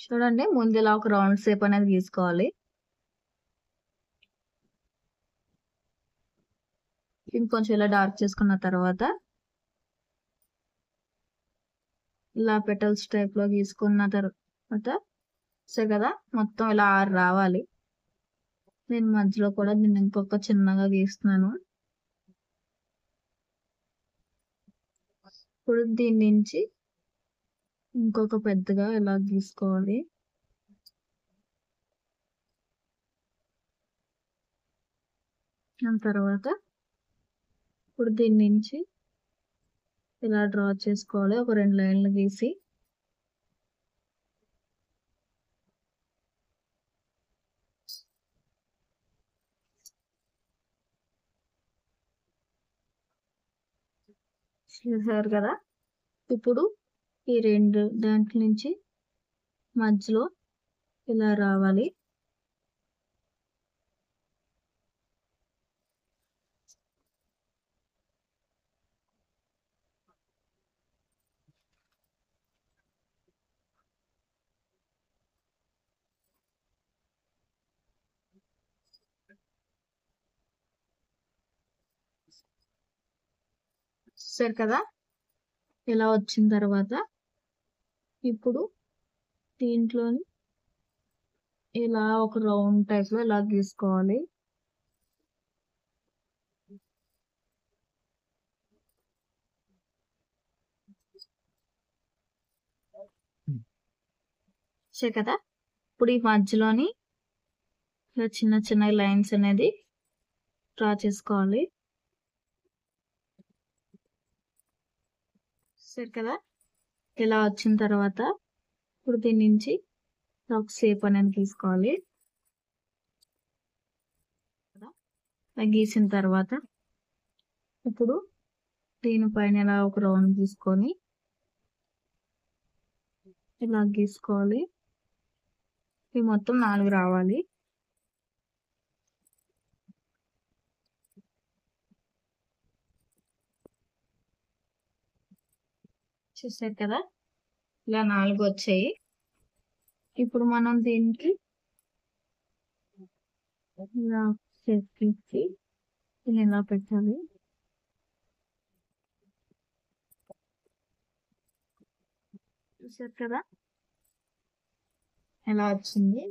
చూడండి, ముందు ఇలా ఒక రౌండ్ షేప్ అనేది గీసుకోవాలి. ఇంకొంచెం ఇలా డార్క్ చేసుకున్న తర్వాత ఇలా పెటల్స్ టైప్ లో గీసుకున్న తర్వాత సరే కదా, మొత్తం ఇలా 6 రావాలి. నేను మధ్యలో కూడా దీన్ని ఇంకొక చిన్నగా గీస్తున్నాను. ఇప్పుడు దీని నుంచి ఇంకొక పెద్దగా ఇలా గీసుకోవాలి. దాని తర్వాత ఇప్పుడు దీని నుంచి ఇలా డ్రా చేసుకోవాలి, ఒక 2 లైన్లు గీసి. చూసారు కదా, ఇప్పుడు ఈ 2 దాంట్లో నుంచి మధ్యలో ఇలా రావాలి. సరే కదా, ఇలా వచ్చిన తర్వాత ఇప్పుడు దీంట్లోని ఇలా ఒక రౌండ్ టైప్ లో ఇలా గీసుకోవాలి. సరే కదా, ఇప్పుడు ఈ మధ్యలోని ఇలా చిన్న చిన్న లైన్స్ అనేది డ్రా చేసుకోవాలి. సరే కదా, ఇలా వచ్చిన తర్వాత ఇప్పుడు దీని నుంచి ఒక షేప్ అనేది గీసుకోవాలి. గీసిన తర్వాత ఇప్పుడు దీనిపైన ఇలా ఒక రౌండ్ తీసుకొని ఇలా గీసుకోవాలి. ఇవి మొత్తం 4 రావాలి. చూసారు కదా, ఇలా 4 వచ్చాయి. ఇప్పుడు మనం దీనికి ఇలా చేసి ఇలా పెట్టాలి. చూసారు కదా, ఎలా వచ్చింది.